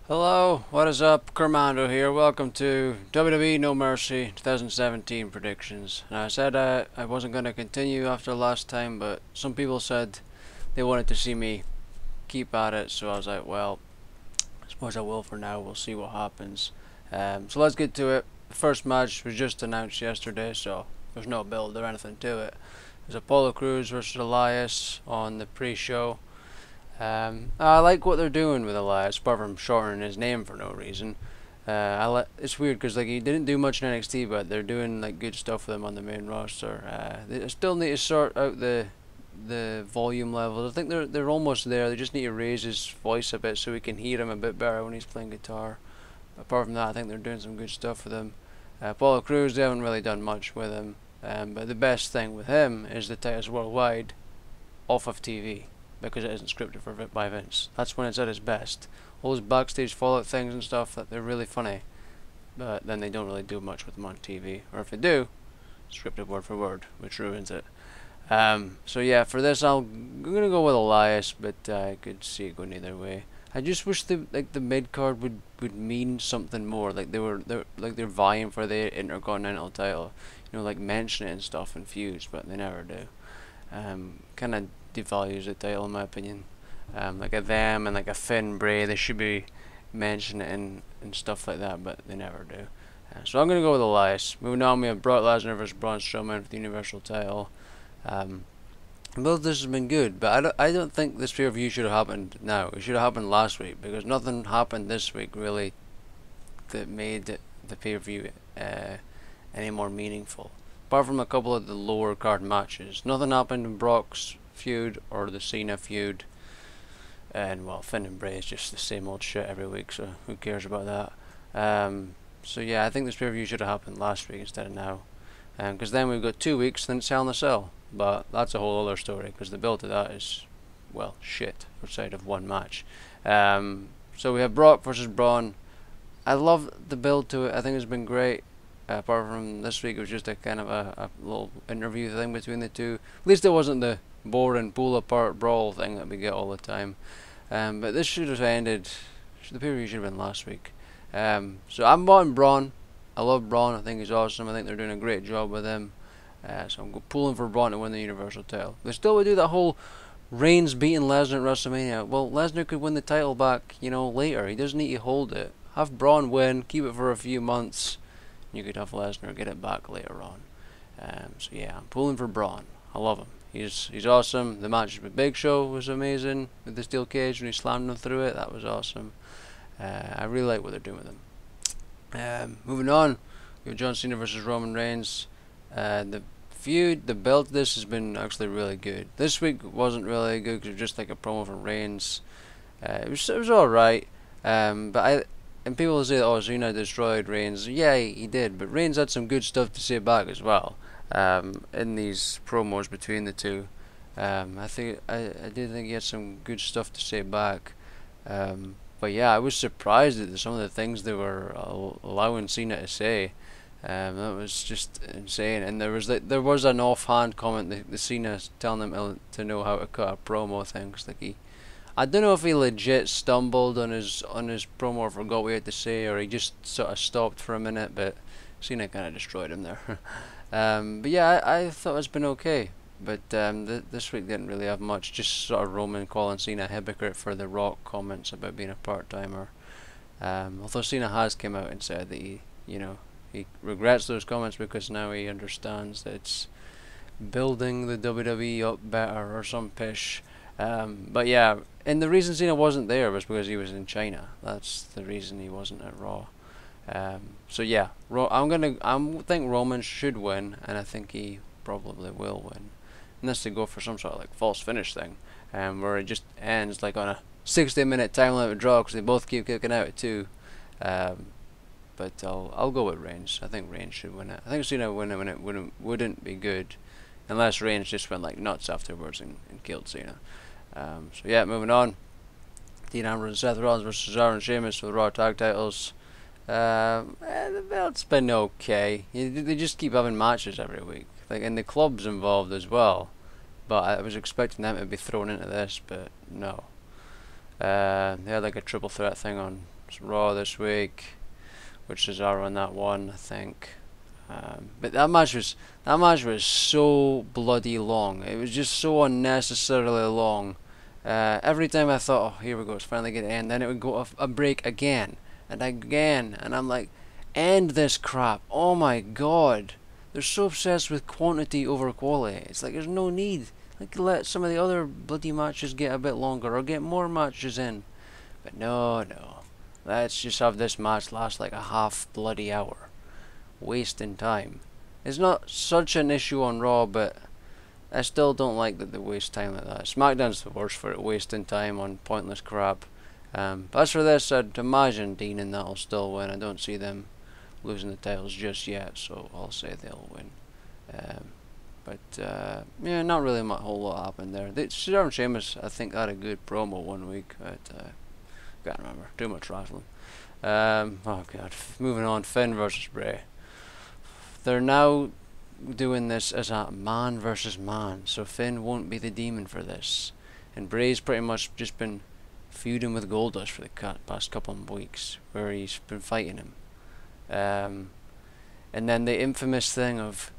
Hello, what is up? Commando here. Welcome to WWE No Mercy 2017 predictions. And I said I wasn't going to continue after last time, but some people said they wanted to see me keep at it, so I was like, well, I suppose I will for now. We'll see what happens. So let's get to it. The first match was just announced yesterday, so there's no build or anything to it. There's Apollo Crews versus Elias on the pre-show. I like what they're doing with Elias, apart from shortening his name for no reason. It's weird because like he didn't do much in NXT, but they're doing like good stuff with him on the main roster. They still need to sort out the volume levels. I think they're almost there. They just need to raise his voice a bit so we can hear him a bit better when he's playing guitar. Apart from that, I think they're doing some good stuff with him. Apollo Crews, they haven't really done much with him. But the best thing with him is the titles worldwide off of TV, because it isn't scripted by Vince. That's when it's at its best. All those backstage fallout things and stuff, that they're really funny, but then they don't really do much with them on TV. Or if they do, scripted word for word, which ruins it. So yeah, for this I'm gonna go with Elias, but I could see it going either way. I just wish the mid card would mean something more. Like they're vying for the Intercontinental title, like mention it and stuff in feuds, but they never do. Kind of devalues the title in my opinion. Like a them and like a Finn Bray, they should be mentioning it and stuff like that, but they never do. So I'm gonna go with Elias. Moving on, we have Brock Lesnar versus Braun Strowman for the Universal title. Both this has been good, but I don't think this pay-per-view should have happened now. It should have happened last week, because nothing happened this week really that made the pay-per-view any more meaningful. Apart from a couple of the lower card matches, nothing happened in Brock's feud or the Cena feud, and well, Finn and Bray is just the same old shit every week, so who cares about that. So yeah, I think this pay-per-view should have happened last week instead of now, because then we've got 2 weeks, then it's Hell in a Cell. But that's a whole other story, because the build to that is, well, shit outside of one match. So we have Brock versus Braun. I love the build to it. I think it's been great. Apart from this week, it was just a kind of a little interview thing between the two. At least it wasn't the boring pull apart brawl thing that we get all the time. But this should have ended. The pay-per-view should have been last week. So I'm buying Braun. I love Braun. I think he's awesome. I think they're doing a great job with him. So I'm pulling for Braun to win the Universal title. They still would do that whole Reigns beating Lesnar at WrestleMania. Well, Lesnar could win the title back, later. He doesn't need to hold it. Have Braun win, keep it for a few months. You could have Lesnar get it back later on. So yeah, I'm pulling for Braun. I love him. He's awesome. The match with Big Show was amazing with the steel cage when he slammed him through it. That was awesome. I really like what they're doing with him. Moving on, we have John Cena versus Roman Reigns. The feud, the build to this has been actually really good. This week wasn't really good because it was just like a promo for Reigns. It was alright, and people say, oh, Cena destroyed Reigns. Yeah, he did, but Reigns had some good stuff to say back as well. In these promos between the two, I did think he had some good stuff to say back. But yeah, I was surprised at some of the things they were allowing Cena to say. That was just insane, and there was an offhand comment, the Cena telling him to know how to cut a promo thing. I don't know if he legit stumbled on his promo or forgot what he had to say, or he just sort of stopped for a minute, but Cena kind of destroyed him there. But yeah, I thought it's been okay, but this week didn't really have much, just sort of Roman calling Cena a hypocrite for the Rock comments about being a part-timer. Although Cena has come out and said that he regrets those comments because now he understands that it's building the WWE up better or some pish. But yeah, and the reason Cena wasn't there was because he was in China. That's the reason he wasn't at Raw. So yeah, I think Roman should win, and I think he probably will win, unless they go for some sort of like false finish thing, where it just ends like on a 60-minute time limit draw because they both keep kicking out at 2. But I'll go with Reigns. I think Reigns should win it. I think Cena would win it when it wouldn't be good, unless Reigns just went like nuts afterwards and killed Cena. So yeah, moving on. Dean Ambrose and Seth Rollins versus Cesaro and Sheamus for the Raw Tag Titles. The belt's been okay. They just keep having matches every week, and the club's involved as well. But I was expecting them to be thrown into this, but no. They had like a triple threat thing on It's Raw this week, which is our on that one, I think. But that match was so bloody long. It was just so unnecessarily long. Every time I thought, oh, here we go, it's finally going to end, then it would go off a break again and again, and I'm like, end this crap. Oh my god. They're so obsessed with quantity over quality. It's like there's no need. Like, let some of the other bloody matches get a bit longer or get more matches in. But no. Let's just have this match last like a half bloody hour. Wasting time. It's not such an issue on Raw, but I still don't like that they waste time like that. SmackDown's the worst for it, wasting time on pointless crap. But as for this, I'd imagine Dean and that'll still win. I don't see them losing the titles just yet, so I'll say they'll win. Yeah, not really a whole lot happened there. Cesaro and Sheamus, I think, had a good promo one week, but can't remember. Too much wrestling. Oh god. Moving on, Finn versus Bray. They're now doing this as a man versus man, so Finn won't be the demon for this. And Bray's pretty much just been feuding with Goldust for the past couple of weeks, where he's been fighting him. And then the infamous thing of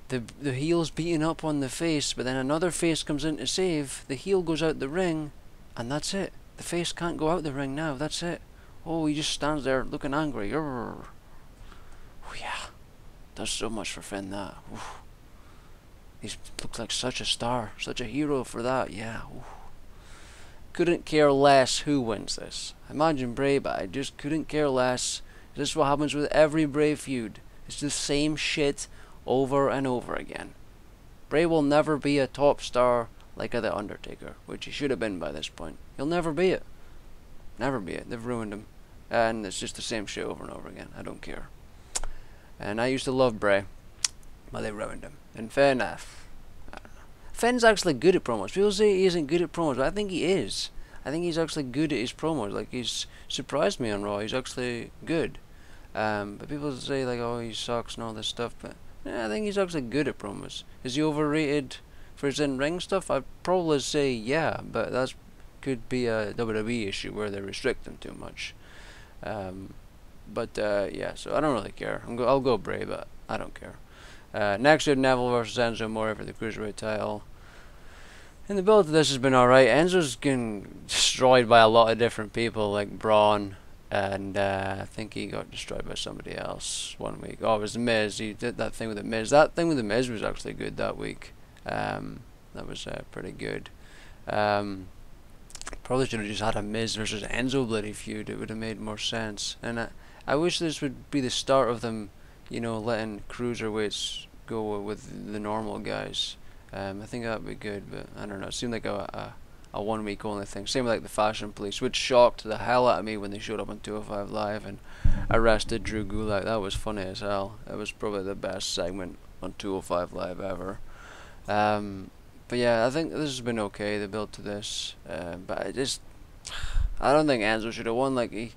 the heel's beating up on the face, but then another face comes in to save, the heel goes out the ring, and that's it. The face can't go out the ring now, that's it. Oh, he just stands there looking angry. Oh, yeah. Does so much for Finn, that. Oof. He looks like such a star, such a hero for that, yeah. Oof. Couldn't care less who wins this. I imagine Bray, but I just couldn't care less. This is what happens with every Bray feud. It's the same shit over and over again. Bray will never be a top star like The Undertaker, which he should have been by this point. He'll never be it. Never be it. They've ruined him. And it's just the same shit over and over again. I don't care. And I used to love Bray, but they ruined him. And fair enough. I don't know. Finn's actually good at promos. People say he isn't good at promos, but I think he is. I think he's actually good at his promos. Like, he's surprised me on Raw. He's actually good. But people say, like, oh, he sucks and all this stuff. But yeah, I think he's actually good at promos. Is he overrated for his in-ring stuff? I'd probably say yeah, but that could be a WWE issue where they restrict him too much. Yeah, so I don't really care. I'll go Bray, but I don't care. Next we have Neville versus Enzo Amore for the Cruiserweight title. And the build to this has been alright. Enzo's getting destroyed by a lot of different people, like Braun, and I think he got destroyed by somebody else one week. Oh, it was The Miz. He did that thing with The Miz. That thing with The Miz was actually good that week. That was pretty good. Probably should have just had a Miz versus Enzo bloody feud. It would have made more sense. And I wish this would be the start of them, you know, letting cruiserweights go with the normal guys. I think that would be good, but I don't know. It seemed like a 1 week only thing. Same with like the Fashion Police, which shocked the hell out of me when they showed up on 205 Live and arrested Drew Gulak. That was funny as hell. It was probably the best segment on 205 Live ever. But yeah, I think this has been okay, the build to this. But I don't think Enzo should have won. Like,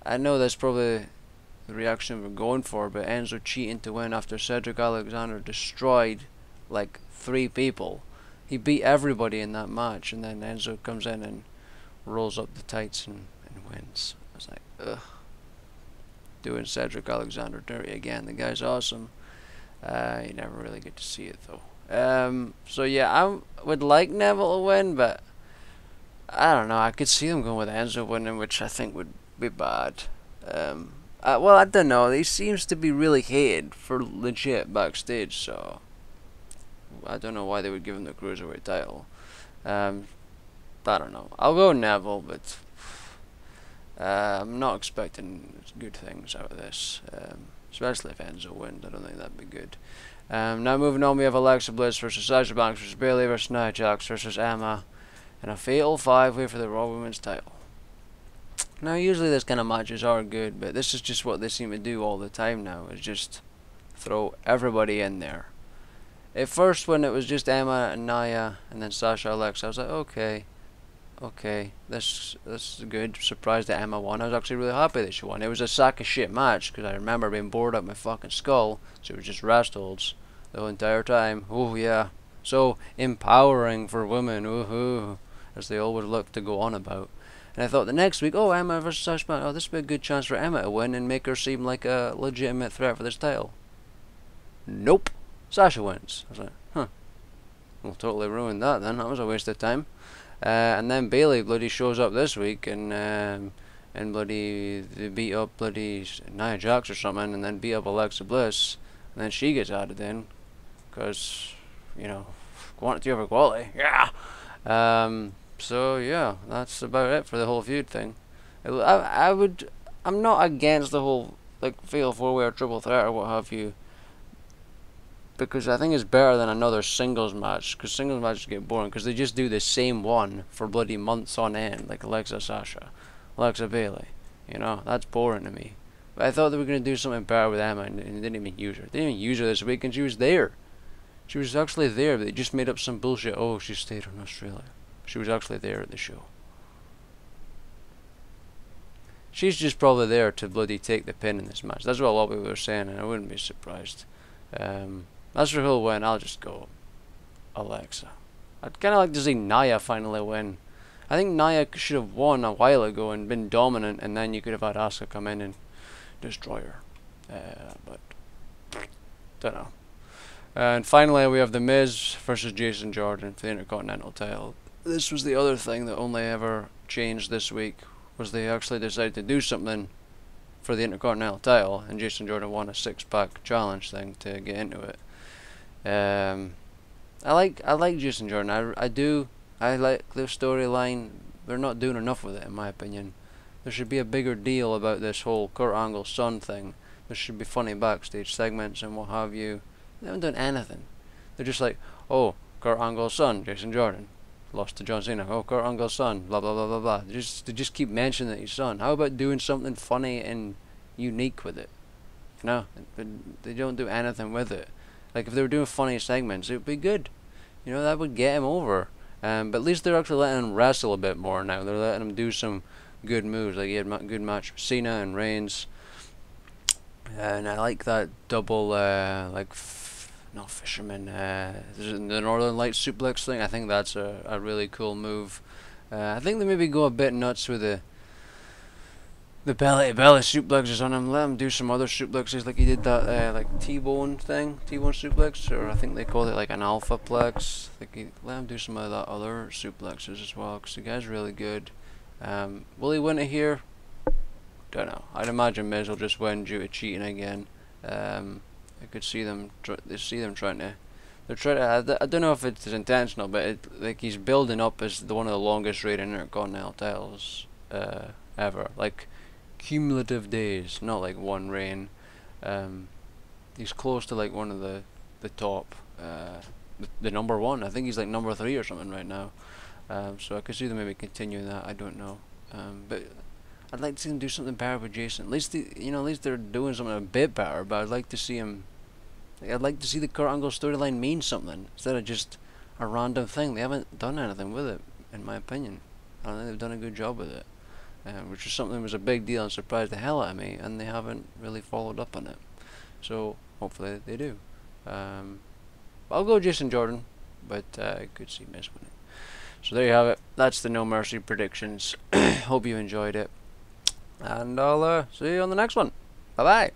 I know that's probably the reaction we're going for, but Enzo cheating to win after Cedric Alexander destroyed like 3 people. He beat everybody in that match, and then Enzo comes in and rolls up the tights and wins. I was like, ugh. Doing Cedric Alexander dirty again. The guy's awesome. You never really get to see it though. So yeah, I would like Neville to win, but I don't know. I could see them going with Enzo winning, which I think would be bad. Well, I don't know. He seems to be really hated for legit backstage, so I don't know why they would give him the Cruiserweight title. I don't know. I'll go Neville, but I'm not expecting good things out of this. Especially if Enzo wins. I don't think that'd be good. Now moving on, we have Alexa Bliss versus Sasha Banks versus Bayley versus Nia Jax versus Emma in a fatal 5-way for the Raw Women's title. Now usually this kind of matches are good, but this is just what they seem to do all the time now, is just throw everybody in there. At first, when it was just Emma and Nia and then Sasha Alexa, I was like, okay, this is good. Surprised that Emma won. I was actually really happy that she won. It was a sack of shit match because I remember being bored up my fucking skull, so it was just rest holds the entire time. Oh yeah, so empowering for women, woohoo, as they always look to go on about. And I thought the next week, oh, Emma versus Sasha Banks, oh, this would be a good chance for Emma to win and make her seem like a legitimate threat for this title. Nope. Sasha wins. I was like, huh. Well, totally ruined that then. That was a waste of time. And then Bayley bloody shows up this week and bloody they beat up bloody Nia Jax or something, and then beat up Alexa Bliss, and then she gets added in, because, you know, quantity over quality. Yeah. So yeah, that's about it for the whole feud thing. I'm not against the whole like fatal 4-way or triple threat or what have you, because I think it's better than another singles match, because singles matches get boring because they just do the same one for bloody months on end, like Alexa Sasha, Alexa Bayley. You know, that's boring to me. But I thought they were going to do something better with Emma, and they didn't even use her. They didn't even use her this week, and she was there. She was actually there, but they just made up some bullshit. Oh, she stayed in Australia. She was actually there at the show. She's just probably there to bloody take the pin in this match. That's what a lot of people were saying, and I wouldn't be surprised. As for who'll win, I'll just go Alexa. I'd kind of like to see Nia finally win. I think Nia should have won a while ago and been dominant, and then you could have had Asuka come in and destroy her. But don't know. And finally, we have The Miz versus Jason Jordan for the Intercontinental title. This was the other thing that only ever changed this week, was they actually decided to do something for the Intercontinental title, and Jason Jordan won a 6-pack challenge thing to get into it. I like Jason Jordan. I do. I like the storyline. They're not doing enough with it, in my opinion. There should be a bigger deal about this whole Kurt Angle's son thing. There should be funny backstage segments and what have you. They haven't done anything. They're just like, oh, Kurt Angle's son, Jason Jordan, lost to John Cena. Oh, Kurt Angle's son, blah blah blah blah blah. They just keep mentioning that he's son. How about doing something funny and unique with it? No, they don't do anything with it. Like, if they were doing funny segments, it would be good. You know, that would get him over. But at least they're actually letting him wrestle a bit more now. They're letting him do some good moves. Like, he had a good match with Cena and Reigns. And I like that double, not fisherman, the Northern Lights suplex thing. I think that's a really cool move. I think they maybe go a bit nuts with the belly suplexes on him. Let him do some other suplexes, like he did that like T-bone thing, T-bone suplex, or I think they called it like an alpha plex. Let him do some of that other suplexes as well, because the guy's really good. Will he win it here? Don't know. I'd imagine Miz will just win due to cheating again. I could see them trying to. They're trying to. I don't know if it's intentional, but like he's building up as one of the longest reigning Intercontinental titles ever. Like cumulative days, not like one reign. He's close to like one of the top, the number one. I think he's like number 3 or something right now. So I could see them maybe continuing that. I don't know. But I'd like to see them do something better with Jason. At least at least they're doing something a bit better. But I'd like to see him. I'd like to see the Kurt Angle storyline mean something instead of just a random thing. They haven't done anything with it, in my opinion. I don't think they've done a good job with it, which is something that was a big deal and surprised the hell out of me. And they haven't really followed up on it. So hopefully they do. I'll go Jason Jordan, but I could see Miz winning. So there you have it. That's the No Mercy predictions. Hope you enjoyed it. And I'll see you on the next one. Bye bye.